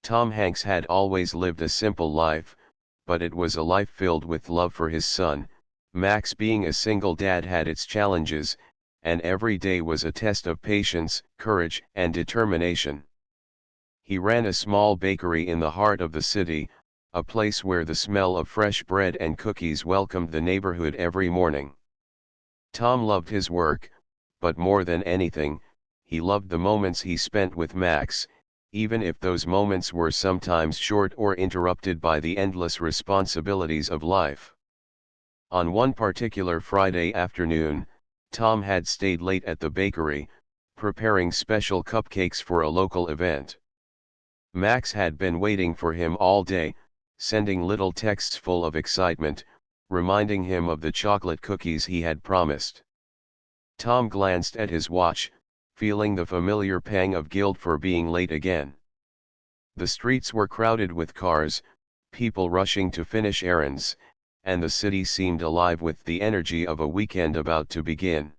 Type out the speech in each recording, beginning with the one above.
Tom Hanks had always lived a simple life, but it was a life filled with love for his son. Max, being a single dad, had its challenges, and every day was a test of patience, courage, and determination. He ran a small bakery in the heart of the city, a place where the smell of fresh bread and cookies welcomed the neighborhood every morning. Tom loved his work, but more than anything, he loved the moments he spent with Max, even if those moments were sometimes short or interrupted by the endless responsibilities of life. On one particular Friday afternoon, Tom had stayed late at the bakery, preparing special cupcakes for a local event. Max had been waiting for him all day, sending little texts full of excitement, reminding him of the chocolate cookies he had promised. Tom glanced at his watch, feeling the familiar pang of guilt for being late again. The streets were crowded with cars, people rushing to finish errands, and the city seemed alive with the energy of a weekend about to begin.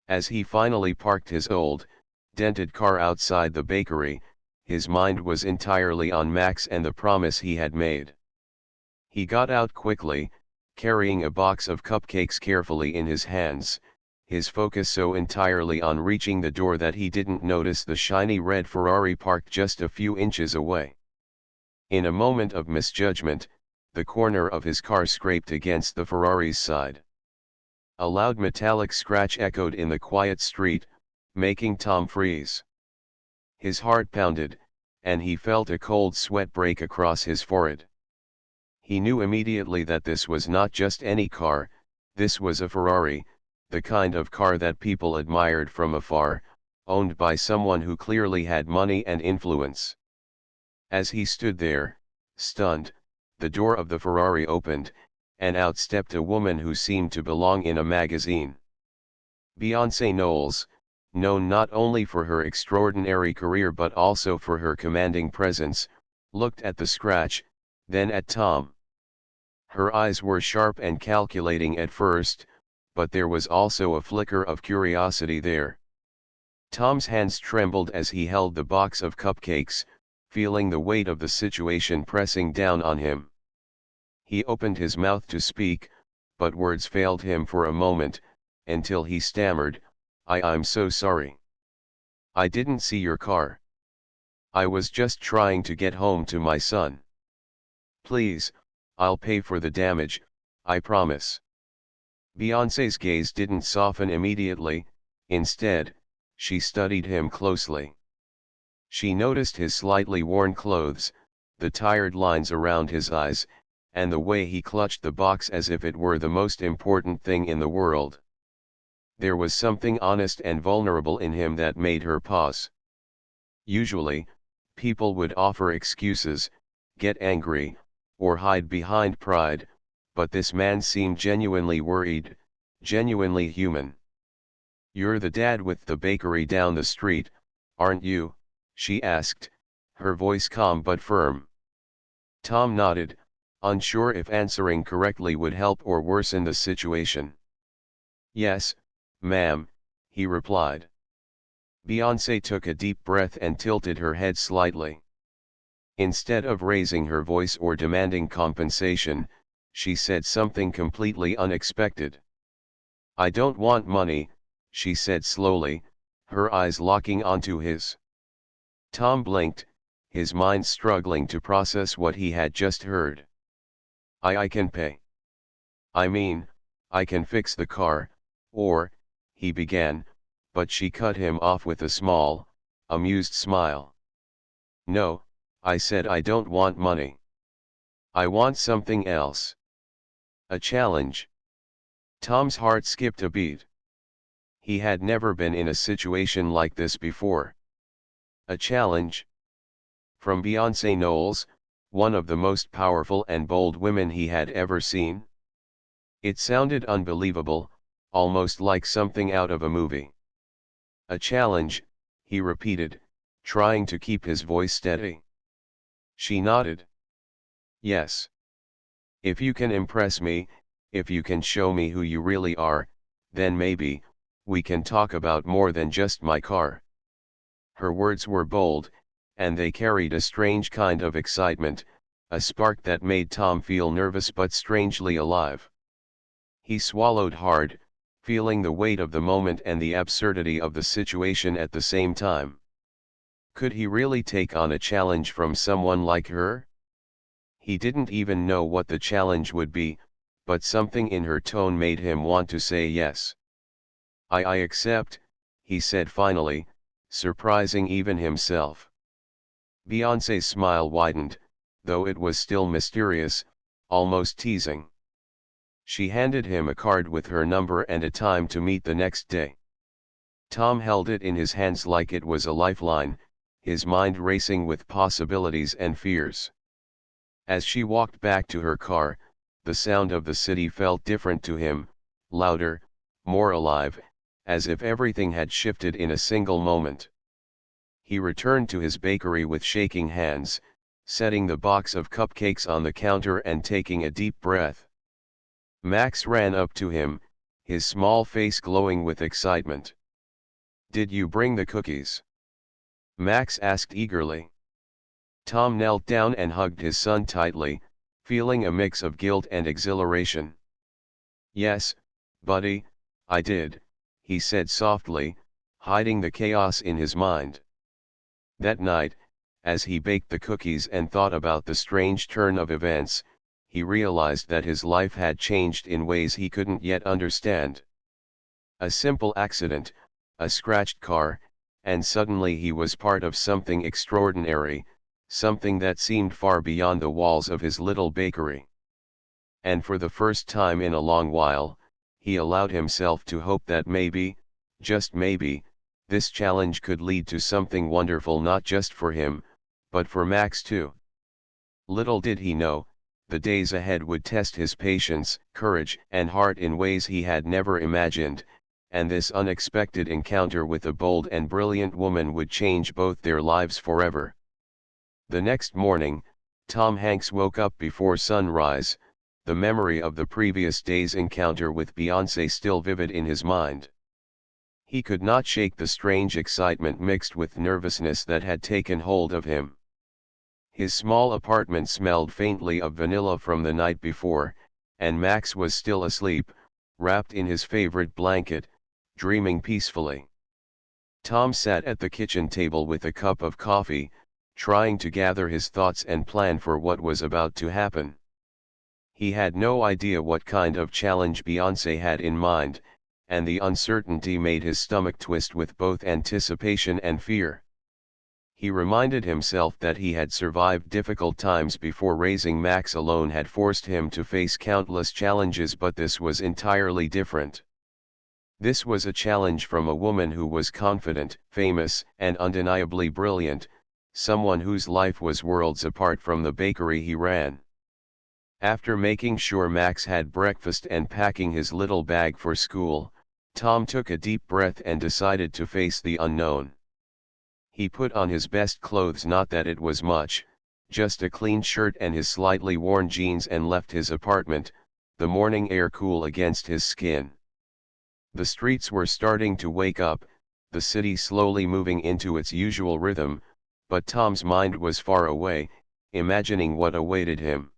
As he finally parked his old, dented car outside the bakery, his mind was entirely on Max and the promise he had made. He got out quickly, carrying a box of cupcakes carefully in his hands, his focus so entirely on reaching the door that he didn't notice the shiny red Ferrari parked just a few inches away. In a moment of misjudgment, the corner of his car scraped against the Ferrari's side. A loud metallic scratch echoed in the quiet street, making Tom freeze. His heart pounded, and he felt a cold sweat break across his forehead. He knew immediately that this was not just any car, this was a Ferrari, the kind of car that people admired from afar, owned by someone who clearly had money and influence. As he stood there, stunned, the door of the Ferrari opened, and out stepped a woman who seemed to belong in a magazine. Beyoncé Knowles, known not only for her extraordinary career but also for her commanding presence, looked at the scratch, then at Tom. Her eyes were sharp and calculating at first, but there was also a flicker of curiosity there. Tom's hands trembled as he held the box of cupcakes, feeling the weight of the situation pressing down on him. He opened his mouth to speak, but words failed him for a moment, until he stammered, I'm so sorry. I didn't see your car. I was just trying to get home to my son. Please, I'll pay for the damage, I promise." Beyoncé's gaze didn't soften immediately, instead, she studied him closely. She noticed his slightly worn clothes, the tired lines around his eyes, and the way he clutched the box as if it were the most important thing in the world. There was something honest and vulnerable in him that made her pause. Usually, people would offer excuses, get angry, or hide behind pride, but this man seemed genuinely worried, genuinely human. "You're the dad with the bakery down the street, aren't you?" she asked, her voice calm but firm. Tom nodded, unsure if answering correctly would help or worsen the situation. "Yes, ma'am," he replied. Beyoncé took a deep breath and tilted her head slightly. Instead of raising her voice or demanding compensation, she said something completely unexpected. "I don't want money," she said slowly, her eyes locking onto his. Tom blinked, his mind struggling to process what he had just heard. I can pay. I mean, I can fix the car, or," he began, but she cut him off with a small, amused smile. "No, I said I don't want money. I want something else. A challenge." Tom's heart skipped a beat. He had never been in a situation like this before. A challenge? From Beyoncé Knowles, one of the most powerful and bold women he had ever seen? It sounded unbelievable, almost like something out of a movie. "A challenge," he repeated, trying to keep his voice steady. She nodded. "Yes. If you can impress me, if you can show me who you really are, then maybe, we can talk about more than just my car." Her words were bold, and they carried a strange kind of excitement, a spark that made Tom feel nervous but strangely alive. He swallowed hard, feeling the weight of the moment and the absurdity of the situation at the same time. Could he really take on a challenge from someone like her? He didn't even know what the challenge would be, but something in her tone made him want to say yes. I accept, he said finally, surprising even himself. Beyoncé's smile widened, though it was still mysterious, almost teasing. She handed him a card with her number and a time to meet the next day. Tom held it in his hands like it was a lifeline, his mind racing with possibilities and fears. As she walked back to her car, the sound of the city felt different to him, louder, more alive, as if everything had shifted in a single moment. He returned to his bakery with shaking hands, setting the box of cupcakes on the counter and taking a deep breath. Max ran up to him, his small face glowing with excitement. "Did you bring the cookies?" Max asked eagerly. Tom knelt down and hugged his son tightly, feeling a mix of guilt and exhilaration. "Yes, buddy, I did," he said softly, hiding the chaos in his mind. That night, as he baked the cookies and thought about the strange turn of events, he realized that his life had changed in ways he couldn't yet understand. A simple accident, a scratched car, and suddenly he was part of something extraordinary, something that seemed far beyond the walls of his little bakery. And for the first time in a long while, he allowed himself to hope that maybe, just maybe, this challenge could lead to something wonderful not just for him, but for Max too. Little did he know, the days ahead would test his patience, courage, and heart in ways he had never imagined, and this unexpected encounter with a bold and brilliant woman would change both their lives forever. The next morning, Tom Hanks woke up before sunrise, the memory of the previous day's encounter with Beyoncé still vivid in his mind. He could not shake the strange excitement mixed with nervousness that had taken hold of him. His small apartment smelled faintly of vanilla from the night before, and Max was still asleep, wrapped in his favorite blanket, dreaming peacefully. Tom sat at the kitchen table with a cup of coffee, trying to gather his thoughts and plan for what was about to happen. He had no idea what kind of challenge Beyoncé had in mind, and the uncertainty made his stomach twist with both anticipation and fear. He reminded himself that he had survived difficult times before. Raising Max alone had forced him to face countless challenges, but this was entirely different. This was a challenge from a woman who was confident, famous, and undeniably brilliant, someone whose life was worlds apart from the bakery he ran. After making sure Max had breakfast and packing his little bag for school, Tom took a deep breath and decided to face the unknown. He put on his best clothes, not that it was much, just a clean shirt and his slightly worn jeans, and left his apartment, the morning air cool against his skin. The streets were starting to wake up, the city slowly moving into its usual rhythm, but Tom's mind was far away, imagining what awaited him.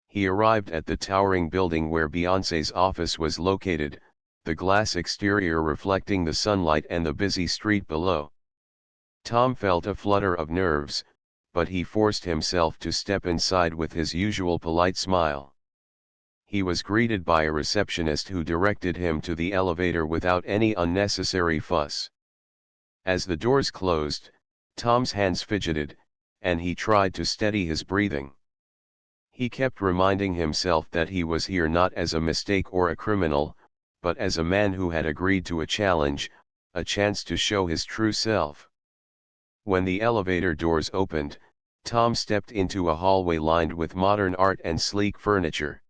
He arrived at the towering building where Beyoncé's office was located, the glass exterior reflecting the sunlight and the busy street below. Tom felt a flutter of nerves, but he forced himself to step inside with his usual polite smile. He was greeted by a receptionist who directed him to the elevator without any unnecessary fuss. As the doors closed, Tom's hands fidgeted, and he tried to steady his breathing. He kept reminding himself that he was here not as a mistake or a criminal, but as a man who had agreed to a challenge, a chance to show his true self. When the elevator doors opened, Tom stepped into a hallway lined with modern art and sleek furniture.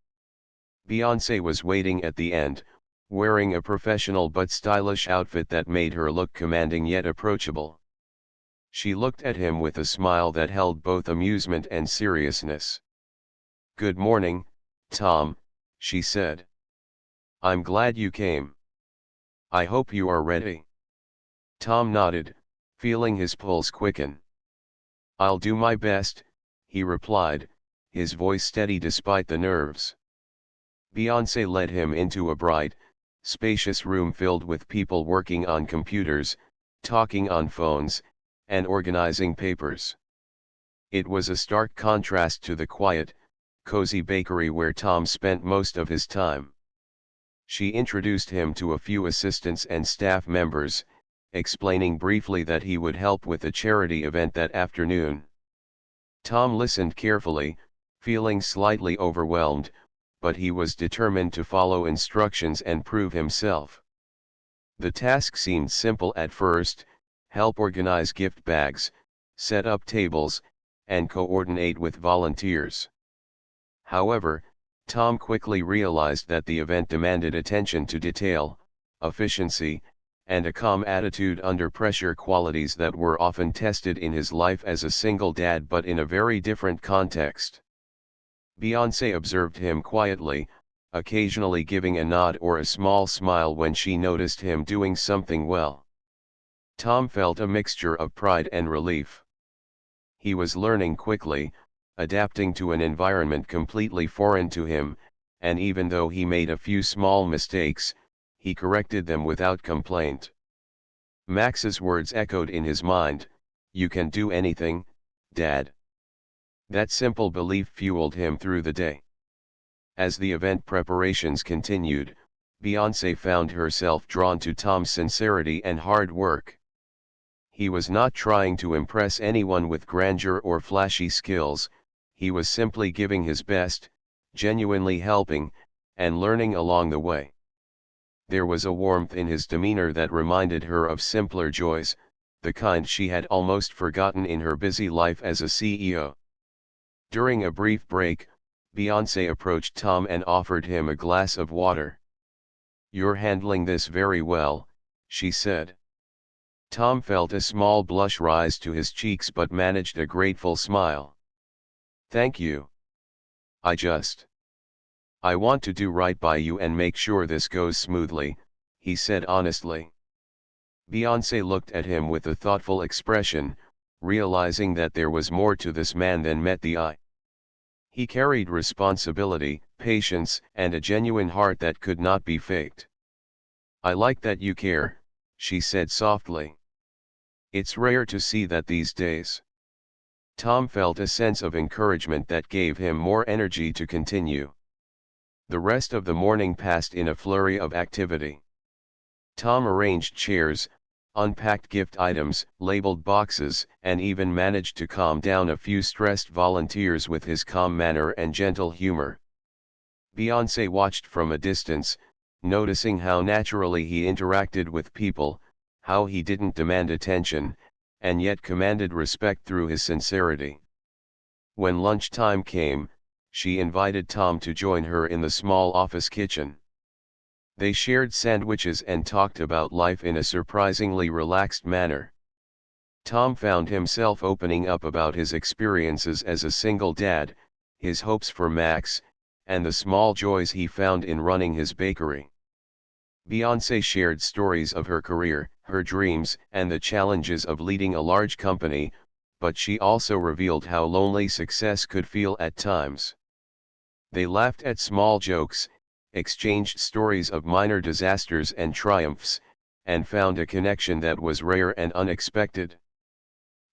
Beyoncé was waiting at the end, wearing a professional but stylish outfit that made her look commanding yet approachable. She looked at him with a smile that held both amusement and seriousness. "Good morning, Tom," she said. "I'm glad you came. I hope you are ready." Tom nodded, feeling his pulse quicken. "I'll do my best," he replied, his voice steady despite the nerves. Beyoncé led him into a bright, spacious room filled with people working on computers, talking on phones, and organizing papers. It was a stark contrast to the quiet, cozy bakery where Tom spent most of his time. She introduced him to a few assistants and staff members, explaining briefly that he would help with a charity event that afternoon. Tom listened carefully, feeling slightly overwhelmed, but he was determined to follow instructions and prove himself. The task seemed simple at first: help organize gift bags, set up tables, and coordinate with volunteers. However, Tom quickly realized that the event demanded attention to detail, efficiency, and a calm attitude under pressure, qualities that were often tested in his life as a single dad but in a very different context. Beyoncé observed him quietly, occasionally giving a nod or a small smile when she noticed him doing something well. Tom felt a mixture of pride and relief. He was learning quickly, adapting to an environment completely foreign to him, and even though he made a few small mistakes, he corrected them without complaint. Max's words echoed in his mind, "You can do anything, Dad." That simple belief fueled him through the day. As the event preparations continued, Beyoncé found herself drawn to Tom's sincerity and hard work. He was not trying to impress anyone with grandeur or flashy skills, he was simply giving his best, genuinely helping, and learning along the way. There was a warmth in his demeanor that reminded her of simpler joys, the kind she had almost forgotten in her busy life as a CEO. During a brief break, Beyoncé approached Tom and offered him a glass of water. "You're handling this very well," she said. Tom felt a small blush rise to his cheeks but managed a grateful smile. "Thank you. I want to do right by you and make sure this goes smoothly," he said honestly. Beyoncé looked at him with a thoughtful expression, realizing that there was more to this man than met the eye. He carried responsibility, patience, and a genuine heart that could not be faked. "I like that you care," she said softly. "It's rare to see that these days." Tom felt a sense of encouragement that gave him more energy to continue. The rest of the morning passed in a flurry of activity. Tom arranged chairs, unpacked gift items, labeled boxes, and even managed to calm down a few stressed volunteers with his calm manner and gentle humor. Beyoncé watched from a distance, noticing how naturally he interacted with people, how he didn't demand attention, and yet commanded respect through his sincerity. When lunchtime came, she invited Tom to join her in the small office kitchen. They shared sandwiches and talked about life in a surprisingly relaxed manner. Tom found himself opening up about his experiences as a single dad, his hopes for Max, and the small joys he found in running his bakery. Beyoncé shared stories of her career, her dreams, and the challenges of leading a large company, but she also revealed how lonely success could feel at times. They laughed at small jokes, exchanged stories of minor disasters and triumphs, and found a connection that was rare and unexpected.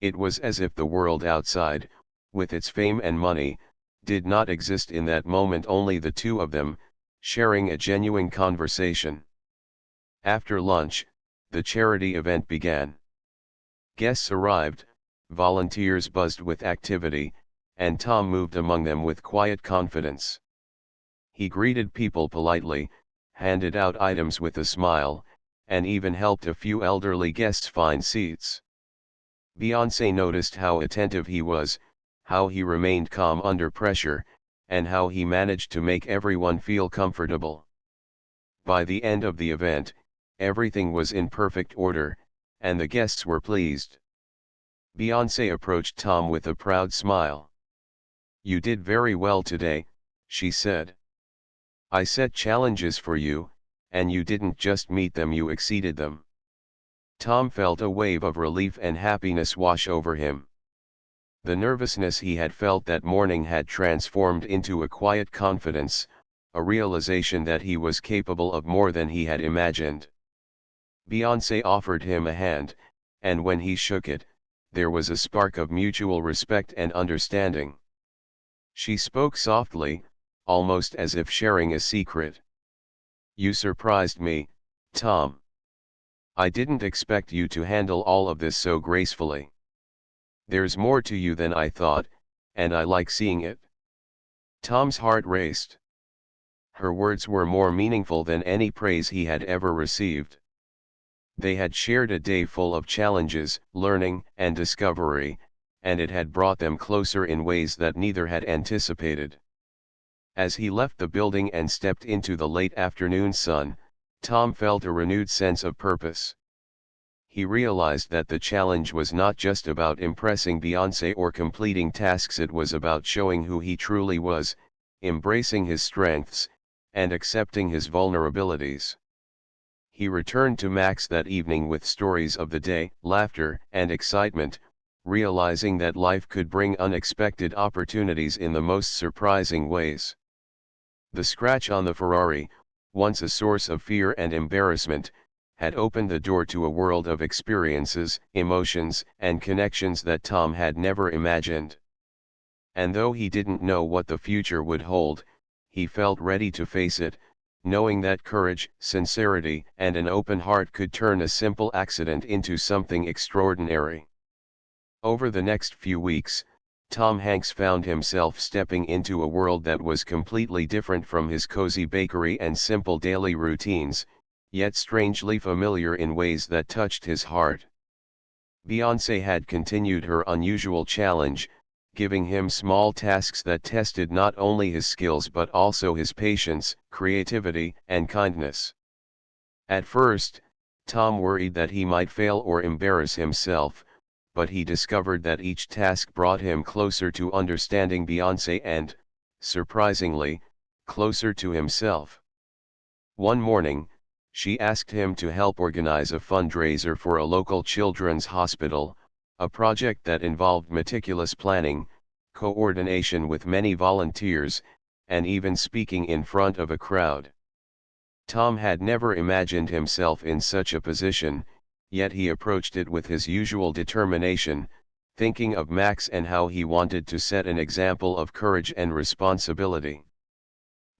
It was as if the world outside, with its fame and money, did not exist in that moment, only the two of them, sharing a genuine conversation. After lunch, the charity event began. Guests arrived, volunteers buzzed with activity, and Tom moved among them with quiet confidence. He greeted people politely, handed out items with a smile, and even helped a few elderly guests find seats. Beyoncé noticed how attentive he was, how he remained calm under pressure, and how he managed to make everyone feel comfortable. By the end of the event, everything was in perfect order, and the guests were pleased. Beyoncé approached Tom with a proud smile. "You did very well today," she said. "I set challenges for you, and you didn't just meet them, you exceeded them." Tom felt a wave of relief and happiness wash over him. The nervousness he had felt that morning had transformed into a quiet confidence, a realization that he was capable of more than he had imagined. Beyoncé offered him a hand, and when he shook it, there was a spark of mutual respect and understanding. She spoke softly, almost as if sharing a secret. "You surprised me, Tom. I didn't expect you to handle all of this so gracefully. There's more to you than I thought, and I like seeing it." Tom's heart raced. Her words were more meaningful than any praise he had ever received. They had shared a day full of challenges, learning, and discovery, and it had brought them closer in ways that neither had anticipated. As he left the building and stepped into the late afternoon sun, Tom felt a renewed sense of purpose. He realized that the challenge was not just about impressing Beyoncé or completing tasks, it was about showing who he truly was, embracing his strengths, and accepting his vulnerabilities. He returned to Max that evening with stories of the day, laughter, and excitement, realizing that life could bring unexpected opportunities in the most surprising ways. The scratch on the Ferrari, once a source of fear and embarrassment, had opened the door to a world of experiences, emotions, and connections that Tom had never imagined. And though he didn't know what the future would hold, he felt ready to face it, knowing that courage, sincerity, and an open heart could turn a simple accident into something extraordinary. Over the next few weeks, Tom Hanks found himself stepping into a world that was completely different from his cozy bakery and simple daily routines, yet strangely familiar in ways that touched his heart. Beyoncé had continued her unusual challenge, giving him small tasks that tested not only his skills but also his patience, creativity, and kindness. At first, Tom worried that he might fail or embarrass himself, but he discovered that each task brought him closer to understanding Beyoncé and, surprisingly, closer to himself. One morning, she asked him to help organize a fundraiser for a local children's hospital, a project that involved meticulous planning, coordination with many volunteers, and even speaking in front of a crowd. Tom had never imagined himself in such a position, yet he approached it with his usual determination, thinking of Max and how he wanted to set an example of courage and responsibility.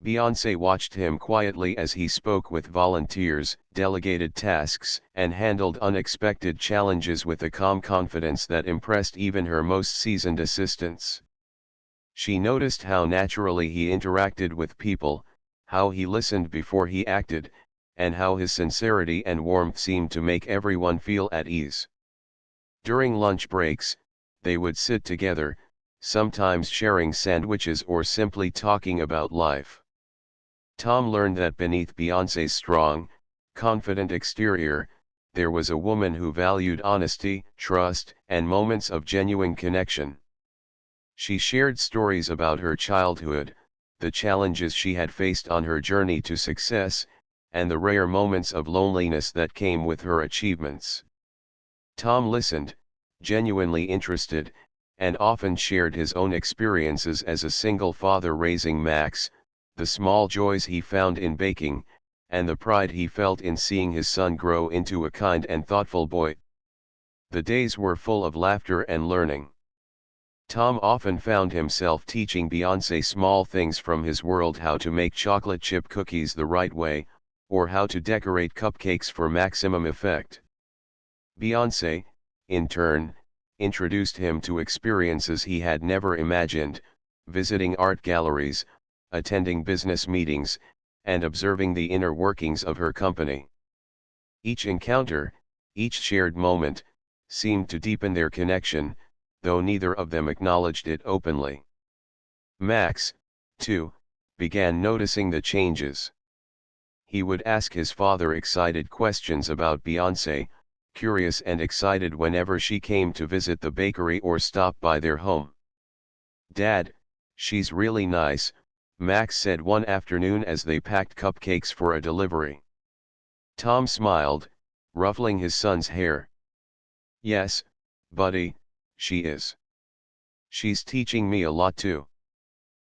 Beyoncé watched him quietly as he spoke with volunteers, delegated tasks, and handled unexpected challenges with a calm confidence that impressed even her most seasoned assistants. She noticed how naturally he interacted with people, how he listened before he acted, and how his sincerity and warmth seemed to make everyone feel at ease. During lunch breaks, they would sit together, sometimes sharing sandwiches or simply talking about life. Tom learned that beneath Beyoncé's strong, confident exterior, there was a woman who valued honesty, trust, and moments of genuine connection. She shared stories about her childhood, the challenges she had faced on her journey to success, and the rare moments of loneliness that came with her achievements. Tom listened, genuinely interested, and often shared his own experiences as a single father raising Max, the small joys he found in baking, and the pride he felt in seeing his son grow into a kind and thoughtful boy. The days were full of laughter and learning. Tom often found himself teaching Beyoncé small things from his world: how to make chocolate chip cookies the right way, or how to decorate cupcakes for maximum effect. Beyoncé, in turn, introduced him to experiences he had never imagined, visiting art galleries, attending business meetings, and observing the inner workings of her company. Each encounter, each shared moment, seemed to deepen their connection, though neither of them acknowledged it openly. Max, too, began noticing the changes. He would ask his father excited questions about Beyoncé, curious and excited whenever she came to visit the bakery or stop by their home. "Dad, she's really nice," Max said one afternoon as they packed cupcakes for a delivery. Tom smiled, ruffling his son's hair. "Yes, buddy, she is. She's teaching me a lot too.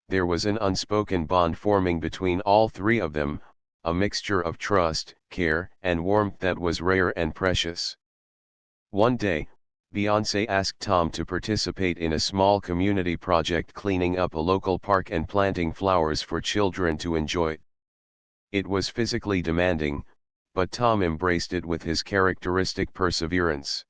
There was an unspoken bond forming between all three of them, a mixture of trust, care, and warmth that was rare and precious. One day, Beyoncé asked Tom to participate in a small community project cleaning up a local park and planting flowers for children to enjoy. It was physically demanding, but Tom embraced it with his characteristic perseverance.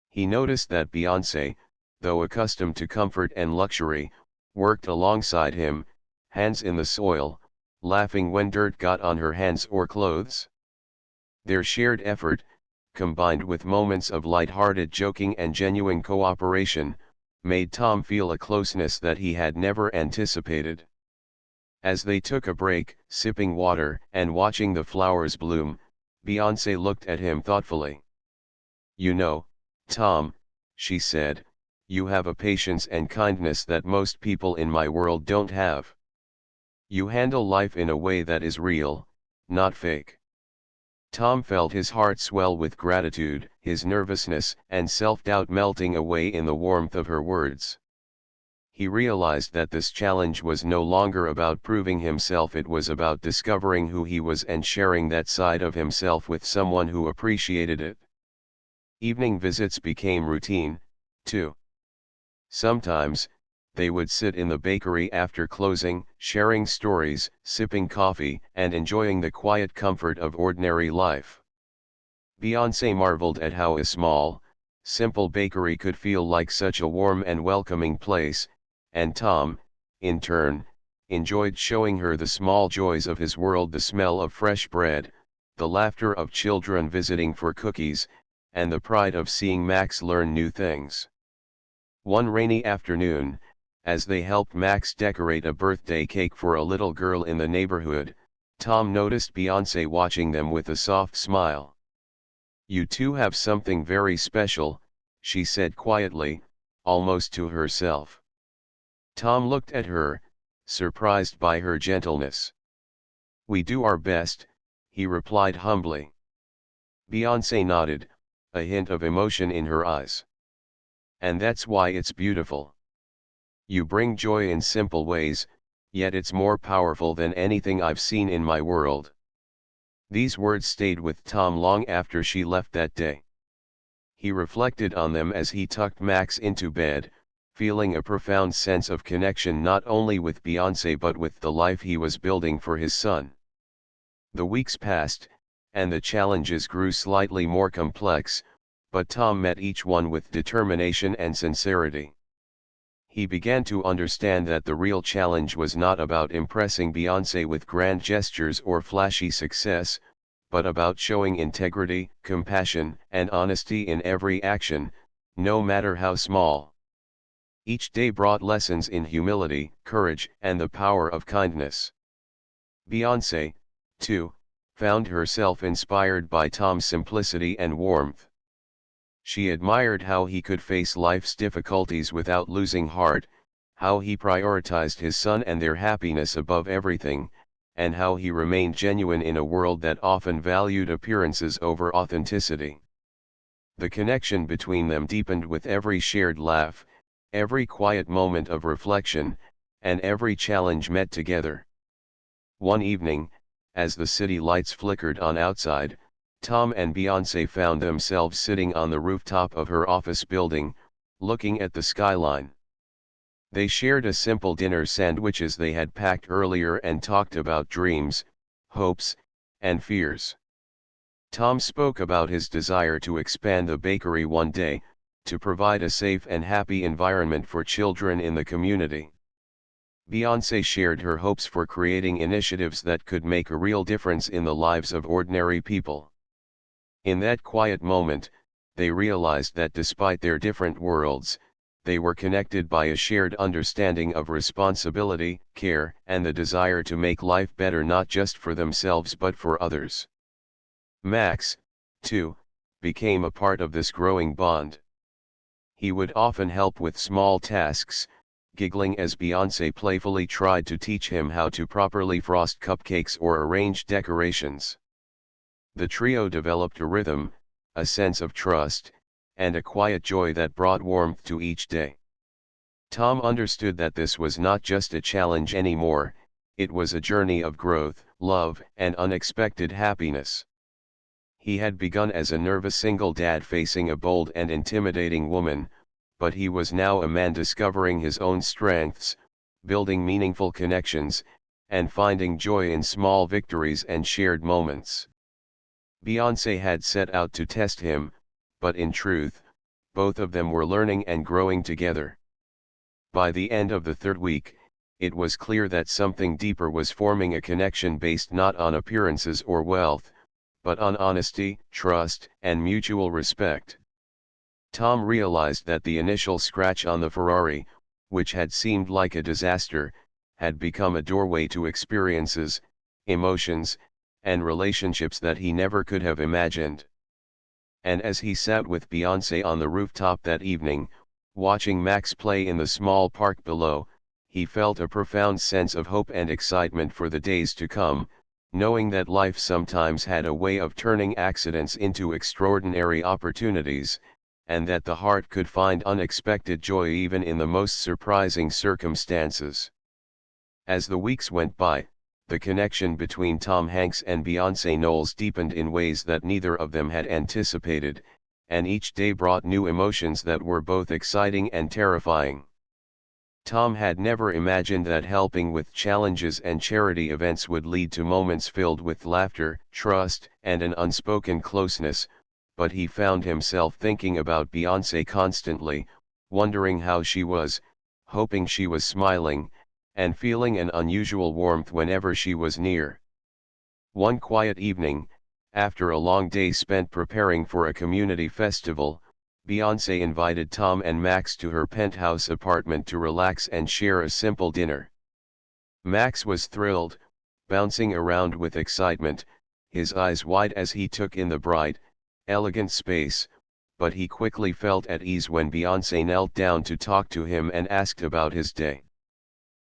He noticed that Beyoncé, though accustomed to comfort and luxury, worked alongside him, hands in the soil, laughing when dirt got on her hands or clothes. Their shared effort, combined with moments of light-hearted joking and genuine cooperation, made Tom feel a closeness that he had never anticipated. As they took a break, sipping water and watching the flowers bloom, Beyoncé looked at him thoughtfully. "You know, Tom," she said, "you have a patience and kindness that most people in my world don't have. You handle life in a way that is real, not fake." Tom felt his heart swell with gratitude, his nervousness and self-doubt melting away in the warmth of her words. He realized that this challenge was no longer about proving himself, it was about discovering who he was and sharing that side of himself with someone who appreciated it. Evening visits became routine, too. Sometimes, they would sit in the bakery after closing, sharing stories, sipping coffee, and enjoying the quiet comfort of ordinary life. Beyoncé marveled at how a small, simple bakery could feel like such a warm and welcoming place, and Tom, in turn, enjoyed showing her the small joys of his world, the smell of fresh bread, the laughter of children visiting for cookies, and the pride of seeing Max learn new things. One rainy afternoon, as they helped Max decorate a birthday cake for a little girl in the neighborhood, Tom noticed Beyoncé watching them with a soft smile. "You two have something very special," she said quietly, almost to herself. Tom looked at her, surprised by her gentleness. "We do our best," he replied humbly. Beyoncé nodded, a hint of emotion in her eyes. "And that's why it's beautiful. You bring joy in simple ways, yet it's more powerful than anything I've seen in my world." These words stayed with Tom long after she left that day. He reflected on them as he tucked Max into bed, feeling a profound sense of connection not only with Beyoncé but with the life he was building for his son. The weeks passed, and the challenges grew slightly more complex, but Tom met each one with determination and sincerity. He began to understand that the real challenge was not about impressing Beyoncé with grand gestures or flashy success, but about showing integrity, compassion, and honesty in every action, no matter how small. Each day brought lessons in humility, courage, and the power of kindness. Beyoncé, too, found herself inspired by Tom's simplicity and warmth. She admired how he could face life's difficulties without losing heart, how he prioritized his son and their happiness above everything, and how he remained genuine in a world that often valued appearances over authenticity. The connection between them deepened with every shared laugh, every quiet moment of reflection, and every challenge met together. One evening, as the city lights flickered on outside, Tom and Beyoncé found themselves sitting on the rooftop of her office building, looking at the skyline. They shared a simple dinner, sandwiches they had packed earlier, and talked about dreams, hopes, and fears. Tom spoke about his desire to expand the bakery one day, to provide a safe and happy environment for children in the community. Beyoncé shared her hopes for creating initiatives that could make a real difference in the lives of ordinary people. In that quiet moment, they realized that despite their different worlds, they were connected by a shared understanding of responsibility, care, and the desire to make life better not just for themselves but for others. Max, too, became a part of this growing bond. He would often help with small tasks, giggling as Beyoncé playfully tried to teach him how to properly frost cupcakes or arrange decorations. The trio developed a rhythm, a sense of trust, and a quiet joy that brought warmth to each day. Tom understood that this was not just a challenge anymore, it was a journey of growth, love, and unexpected happiness. He had begun as a nervous single dad facing a bold and intimidating woman, but he was now a man discovering his own strengths, building meaningful connections, and finding joy in small victories and shared moments. Beyoncé had set out to test him, but in truth, both of them were learning and growing together. By the end of the third week, it was clear that something deeper was forming, a connection based not on appearances or wealth, but on honesty, trust, and mutual respect. Tom realized that the initial scratch on the Ferrari, which had seemed like a disaster, had become a doorway to experiences, emotions, and relationships that he never could have imagined. And as he sat with Beyoncé on the rooftop that evening, watching Max play in the small park below, he felt a profound sense of hope and excitement for the days to come, knowing that life sometimes had a way of turning accidents into extraordinary opportunities, and that the heart could find unexpected joy even in the most surprising circumstances. As the weeks went by, the connection between Tom Hanks and Beyoncé Knowles deepened in ways that neither of them had anticipated, and each day brought new emotions that were both exciting and terrifying. Tom had never imagined that helping with challenges and charity events would lead to moments filled with laughter, trust, and an unspoken closeness, but he found himself thinking about Beyoncé constantly, wondering how she was, hoping she was smiling, and feeling an unusual warmth whenever she was near. One quiet evening, after a long day spent preparing for a community festival, Beyoncé invited Tom and Max to her penthouse apartment to relax and share a simple dinner. Max was thrilled, bouncing around with excitement, his eyes wide as he took in the bright, elegant space, but he quickly felt at ease when Beyoncé knelt down to talk to him and asked about his day.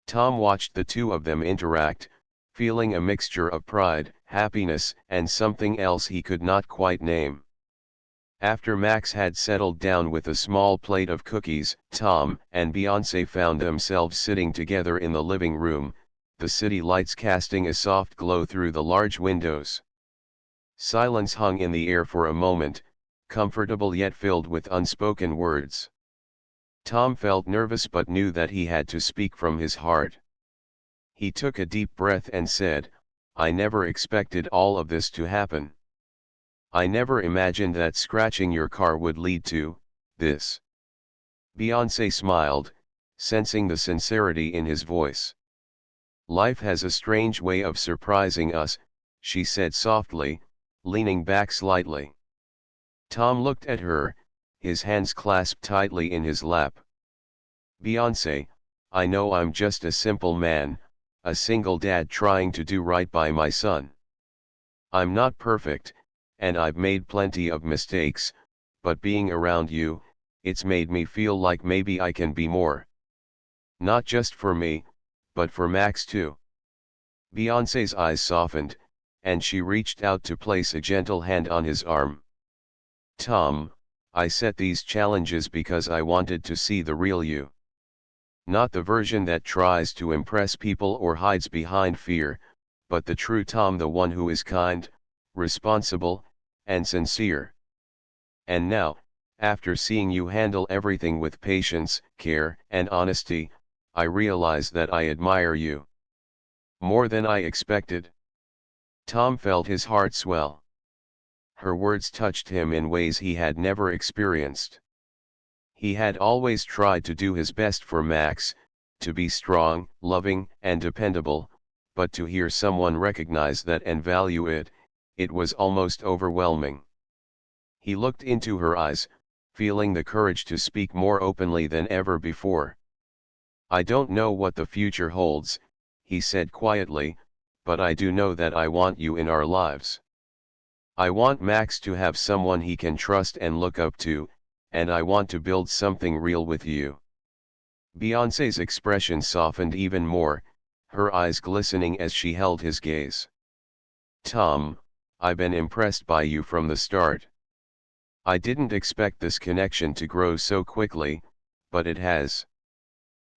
Tom watched the two of them interact, feeling a mixture of pride, happiness, and something else he could not quite name. After Max had settled down with a small plate of cookies, Tom and Beyoncé found themselves sitting together in the living room, the city lights casting a soft glow through the large windows. Silence hung in the air for a moment, comfortable yet filled with unspoken words. Tom felt nervous but knew that he had to speak from his heart. He took a deep breath and said, "I never expected all of this to happen. I never imagined that scratching your car would lead to this." Beyoncé smiled, sensing the sincerity in his voice. "Life has a strange way of surprising us," she said softly, leaning back slightly. Tom looked at her, his hands clasped tightly in his lap. "Beyoncé, I know I'm just a simple man, a single dad trying to do right by my son. I'm not perfect, and I've made plenty of mistakes, but being around you, it's made me feel like maybe I can be more. Not just for me, but for Max too." Beyoncé's eyes softened, and she reached out to place a gentle hand on his arm. "Tom, I set these challenges because I wanted to see the real you. Not the version that tries to impress people or hides behind fear, but the true Tom, the one who is kind, responsible, and sincere. And now, after seeing you handle everything with patience, care, and honesty, I realize that I admire you. More than I expected." Tom felt his heart swell. Her words touched him in ways he had never experienced. He had always tried to do his best for Max, to be strong, loving, and dependable, but to hear someone recognize that and value it, it was almost overwhelming. He looked into her eyes, feeling the courage to speak more openly than ever before. "I don't know what the future holds," he said quietly, "but I do know that I want you in our lives. I want Max to have someone he can trust and look up to, and I want to build something real with you." Beyoncé's expression softened even more, her eyes glistening as she held his gaze. "Tom, I've been impressed by you from the start. I didn't expect this connection to grow so quickly, but it has.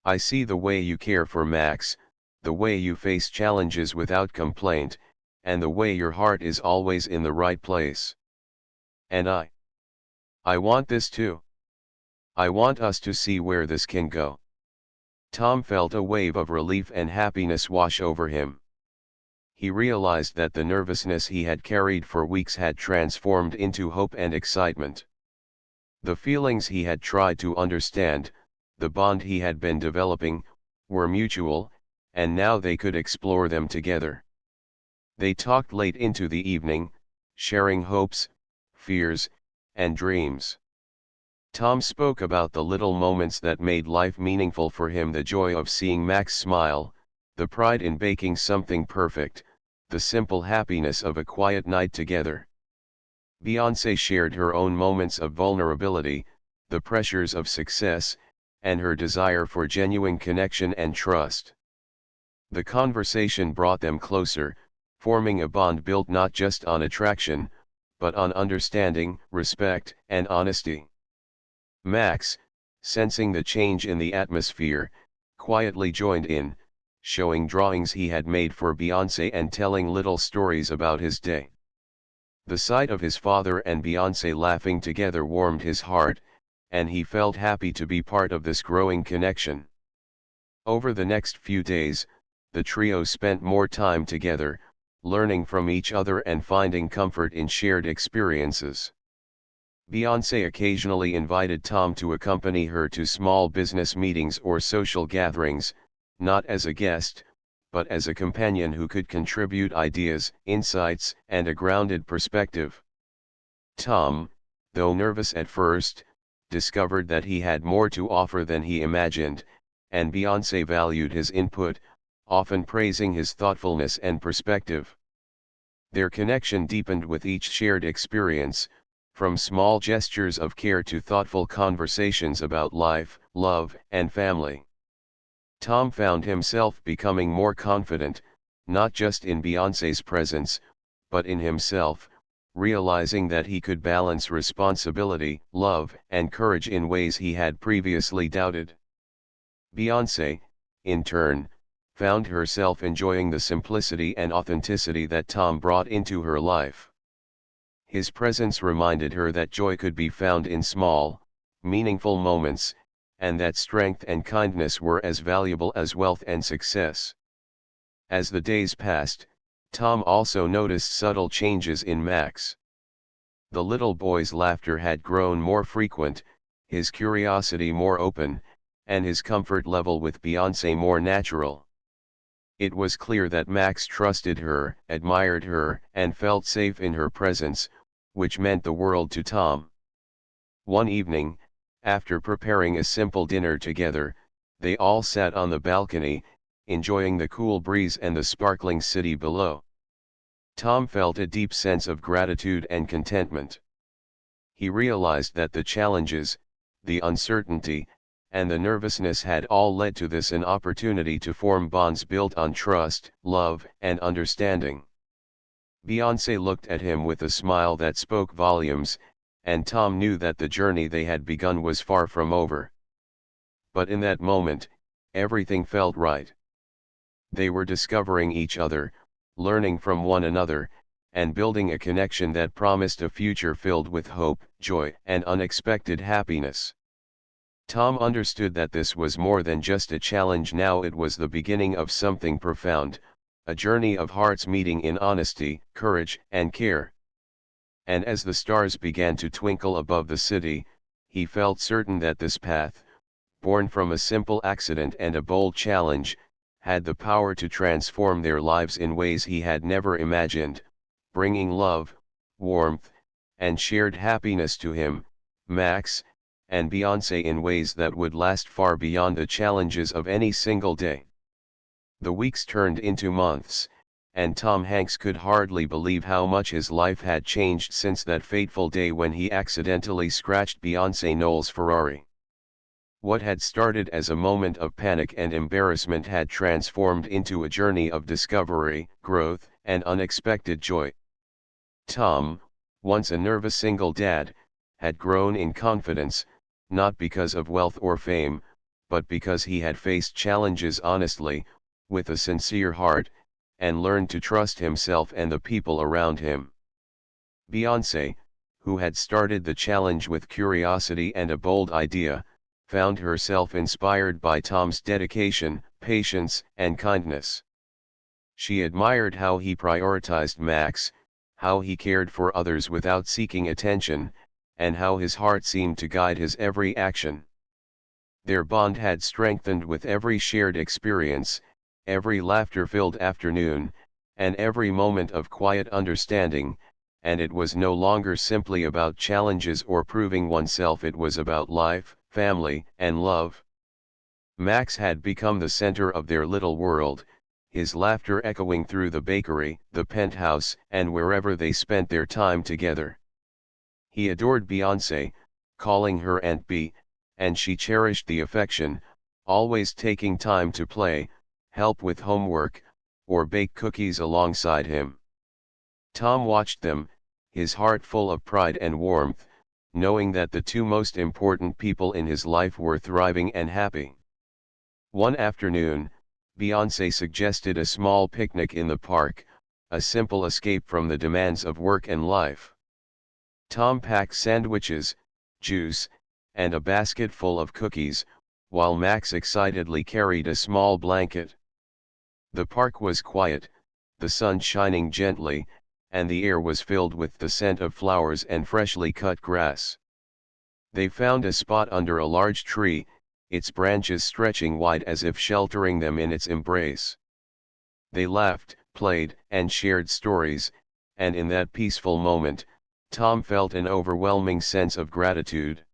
I see the way you care for Max, the way you face challenges without complaint, and the way your heart is always in the right place. And I want this too. I want us to see where this can go." Tom felt a wave of relief and happiness wash over him. He realized that the nervousness he had carried for weeks had transformed into hope and excitement. The feelings he had tried to understand, the bond he had been developing, were mutual, and now they could explore them together. They talked late into the evening, sharing hopes, fears, and dreams. Tom spoke about the little moments that made life meaningful for him: the joy of seeing Max smile, the pride in baking something perfect, the simple happiness of a quiet night together. Beyoncé shared her own moments of vulnerability, the pressures of success, and her desire for genuine connection and trust. The conversation brought them closer, forming a bond built not just on attraction, but on understanding, respect, and honesty. Max, sensing the change in the atmosphere, quietly joined in, showing drawings he had made for Beyoncé and telling little stories about his day. The sight of his father and Beyoncé laughing together warmed his heart, and he felt happy to be part of this growing connection. Over the next few days, the trio spent more time together, learning from each other and finding comfort in shared experiences. Beyoncé occasionally invited Tom to accompany her to small business meetings or social gatherings, not as a guest, but as a companion who could contribute ideas, insights, and a grounded perspective. Tom, though nervous at first, discovered that he had more to offer than he imagined, and Beyoncé valued his input, often praising his thoughtfulness and perspective. Their connection deepened with each shared experience, from small gestures of care to thoughtful conversations about life, love, and family. Tom found himself becoming more confident, not just in Beyoncé's presence, but in himself, realizing that he could balance responsibility, love, and courage in ways he had previously doubted. Beyoncé, in turn, found herself enjoying the simplicity and authenticity that Tom brought into her life. His presence reminded her that joy could be found in small, meaningful moments, and that strength and kindness were as valuable as wealth and success. As the days passed, Tom also noticed subtle changes in Max. The little boy's laughter had grown more frequent, his curiosity more open, and his comfort level with Beyoncé more natural. It was clear that Max trusted her, admired her, and felt safe in her presence, which meant the world to Tom. One evening, after preparing a simple dinner together, they all sat on the balcony, enjoying the cool breeze and the sparkling city below. Tom felt a deep sense of gratitude and contentment. He realized that the challenges, the uncertainty, and the nervousness had all led to this: an opportunity to form bonds built on trust, love, and understanding. Beyoncé looked at him with a smile that spoke volumes, and Tom knew that the journey they had begun was far from over. But in that moment, everything felt right. They were discovering each other, learning from one another, and building a connection that promised a future filled with hope, joy, and unexpected happiness. Tom understood that this was more than just a challenge now; it was the beginning of something profound, a journey of hearts meeting in honesty, courage, and care. And as the stars began to twinkle above the city, he felt certain that this path, born from a simple accident and a bold challenge, had the power to transform their lives in ways he had never imagined, bringing love, warmth, and shared happiness to him, Max, and Beyoncé in ways that would last far beyond the challenges of any single day. The weeks turned into months, and Tom Hanks could hardly believe how much his life had changed since that fateful day when he accidentally scratched Beyoncé Knowles' Ferrari. What had started as a moment of panic and embarrassment had transformed into a journey of discovery, growth, and unexpected joy. Tom, once a nervous single dad, had grown in confidence, not because of wealth or fame, but because he had faced challenges honestly, with a sincere heart, and learned to trust himself and the people around him. Beyoncé, who had started the challenge with curiosity and a bold idea, found herself inspired by Tom's dedication, patience, and kindness. She admired how he prioritized Max, how he cared for others without seeking attention, and how his heart seemed to guide his every action. Their bond had strengthened with every shared experience, every laughter-filled afternoon, and every moment of quiet understanding, and it was no longer simply about challenges or proving oneself. It was about life, family, and love. Max had become the center of their little world, his laughter echoing through the bakery, the penthouse, and wherever they spent their time together. He adored Beyoncé, calling her Aunt B, and she cherished the affection, always taking time to play, help with homework, or bake cookies alongside him. Tom watched them, his heart full of pride and warmth, knowing that the two most important people in his life were thriving and happy. One afternoon, Beyoncé suggested a small picnic in the park, a simple escape from the demands of work and life. Tom packed sandwiches, juice, and a basket full of cookies, while Max excitedly carried a small blanket. The park was quiet, the sun shining gently, and the air was filled with the scent of flowers and freshly cut grass. They found a spot under a large tree, its branches stretching wide as if sheltering them in its embrace. They laughed, played, and shared stories, and in that peaceful moment, Tom felt an overwhelming sense of gratitude.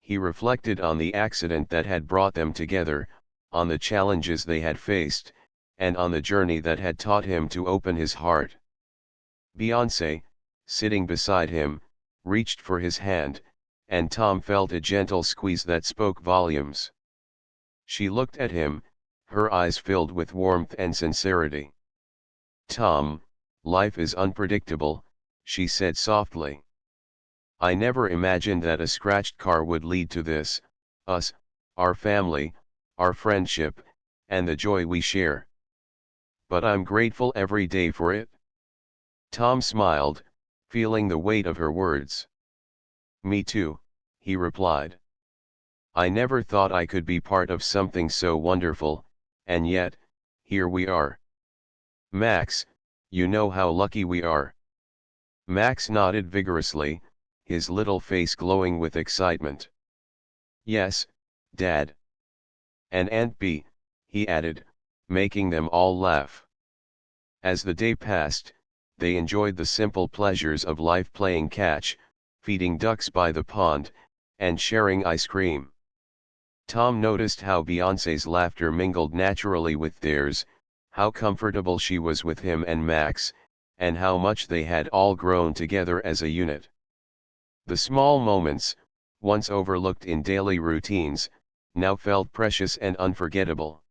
He reflected on the accident that had brought them together, on the challenges they had faced, and on the journey that had taught him to open his heart. Beyoncé, sitting beside him, reached for his hand, and Tom felt a gentle squeeze that spoke volumes. She looked at him, her eyes filled with warmth and sincerity. "Tom, life is unpredictable," she said softly. "I never imagined that a scratched car would lead to this, us, our family, our friendship, and the joy we share. But I'm grateful every day for it." Tom smiled, feeling the weight of her words. "Me too," he replied. "I never thought I could be part of something so wonderful, and yet, here we are. Max, you know how lucky we are." Max nodded vigorously, his little face glowing with excitement. "Yes, Dad. And Aunt B," he added, making them all laugh. As the day passed, they enjoyed the simple pleasures of life, playing catch, feeding ducks by the pond, and sharing ice cream. Tom noticed how Beyoncé's laughter mingled naturally with theirs, how comfortable she was with him and Max, and how much they had all grown together as a unit. The small moments, once overlooked in daily routines, now felt precious and unforgettable.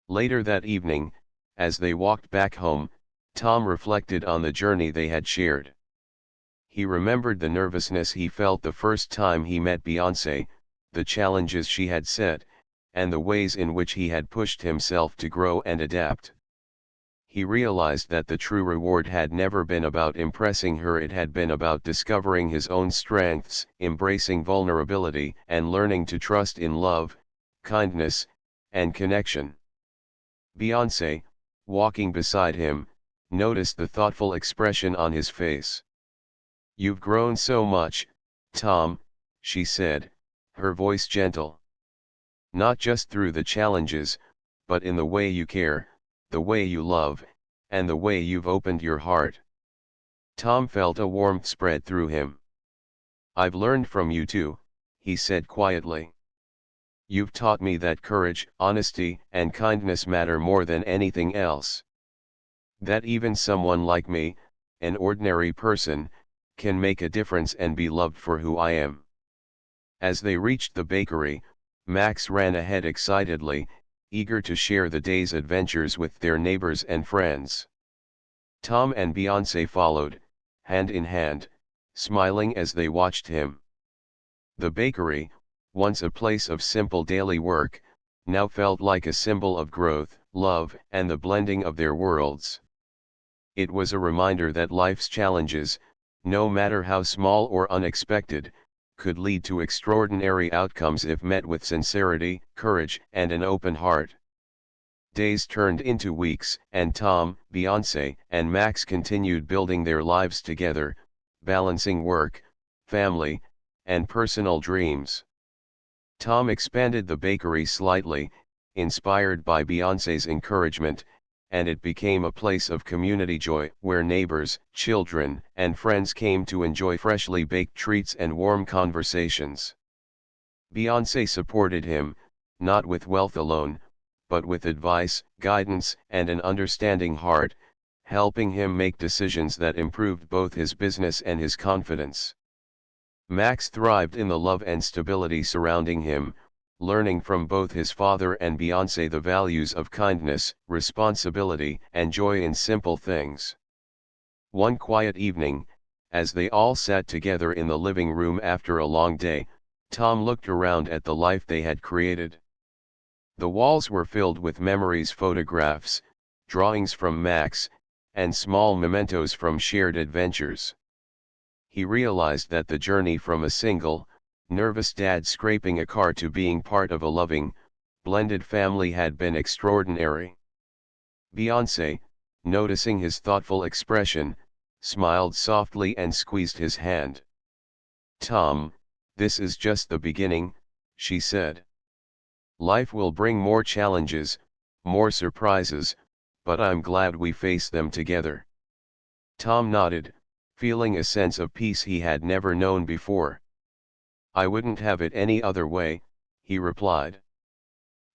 Later that evening, as they walked back home, Tom reflected on the journey they had shared. He remembered the nervousness he felt the first time he met Beyoncé, the challenges she had set, and the ways in which he had pushed himself to grow and adapt. He realized that the true reward had never been about impressing her, it had been about discovering his own strengths, embracing vulnerability, and learning to trust in love, kindness, and connection. Beyoncé, walking beside him, noticed the thoughtful expression on his face. "You've grown so much, Tom," she said, her voice gentle. "Not just through the challenges, but in the way you care, the way you love, and the way you've opened your heart." Tom felt a warmth spread through him. "I've learned from you too," he said quietly. "You've taught me that courage, honesty, and kindness matter more than anything else. That even someone like me, an ordinary person, can make a difference and be loved for who I am." As they reached the bakery, Max ran ahead excitedly, eager to share the day's adventures with their neighbors and friends. Tom and Beyoncé followed, hand in hand, smiling as they watched him. The bakery, once a place of simple daily work, now felt like a symbol of growth, love, and the blending of their worlds. It was a reminder that life's challenges, no matter how small or unexpected, could lead to extraordinary outcomes if met with sincerity, courage, and an open heart. Days turned into weeks, and Tom, Beyoncé, and Max continued building their lives together, balancing work, family, and personal dreams. Tom expanded the bakery slightly, inspired by Beyoncé's encouragement, and it became a place of community joy where neighbors, children, and friends came to enjoy freshly baked treats and warm conversations. Beyoncé supported him, not with wealth alone, but with advice, guidance, and an understanding heart, helping him make decisions that improved both his business and his confidence. Max thrived in the love and stability surrounding him, learning from both his father and Beyoncé the values of kindness, responsibility, and joy in simple things. One quiet evening, as they all sat together in the living room after a long day, Tom looked around at the life they had created. The walls were filled with memories, photographs, drawings from Max, and small mementos from shared adventures. He realized that the journey from a single, nervous dad scraping a car to being part of a loving, blended family had been extraordinary. Beyoncé, noticing his thoughtful expression, smiled softly and squeezed his hand. "Tom, this is just the beginning," she said. "Life will bring more challenges, more surprises, but I'm glad we face them together." Tom nodded, feeling a sense of peace he had never known before. "I wouldn't have it any other way," he replied.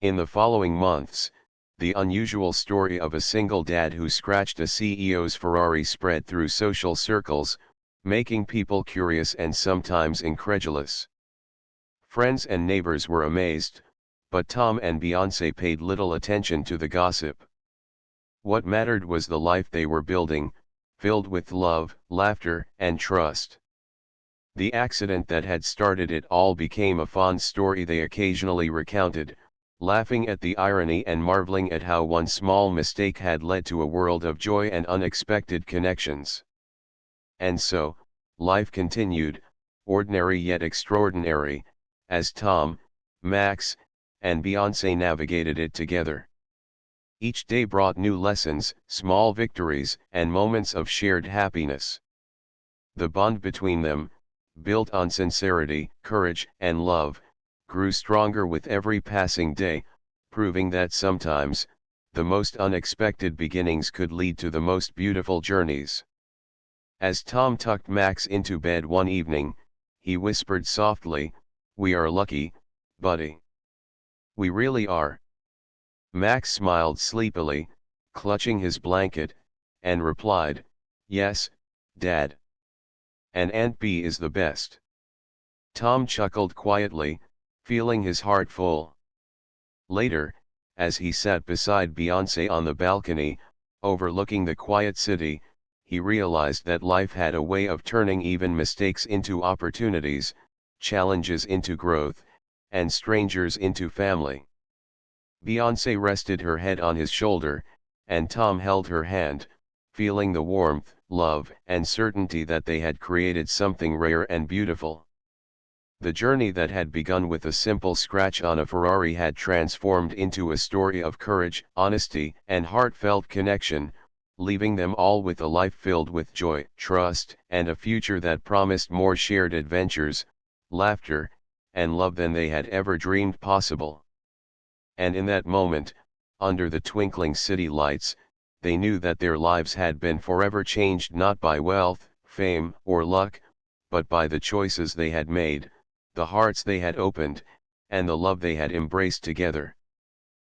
In the following months, the unusual story of a single dad who scratched a CEO's Ferrari spread through social circles, making people curious and sometimes incredulous. Friends and neighbors were amazed, but Tom and Beyoncé paid little attention to the gossip. What mattered was the life they were building, filled with love, laughter, and trust. The accident that had started it all became a fond story they occasionally recounted, laughing at the irony and marveling at how one small mistake had led to a world of joy and unexpected connections. And so, life continued, ordinary yet extraordinary, as Tom, Max, and Beyoncé navigated it together. Each day brought new lessons, small victories, and moments of shared happiness. The bond between them, built on sincerity, courage, and love, grew stronger with every passing day, proving that sometimes, the most unexpected beginnings could lead to the most beautiful journeys. As Tom tucked Max into bed one evening, he whispered softly, "We are lucky, buddy. We really are." Max smiled sleepily, clutching his blanket, and replied, "Yes, Dad. And Aunt Bee is the best." Tom chuckled quietly, feeling his heart full. Later, as he sat beside Beyoncé on the balcony, overlooking the quiet city, he realized that life had a way of turning even mistakes into opportunities, challenges into growth, and strangers into family. Beyoncé rested her head on his shoulder, and Tom held her hand, feeling the warmth, love, and certainty that they had created something rare and beautiful. The journey that had begun with a simple scratch on a Ferrari had transformed into a story of courage, honesty, and heartfelt connection, leaving them all with a life filled with joy, trust, and a future that promised more shared adventures, laughter, and love than they had ever dreamed possible. And in that moment, under the twinkling city lights, they knew that their lives had been forever changed not by wealth, fame, or luck, but by the choices they had made, the hearts they had opened, and the love they had embraced together.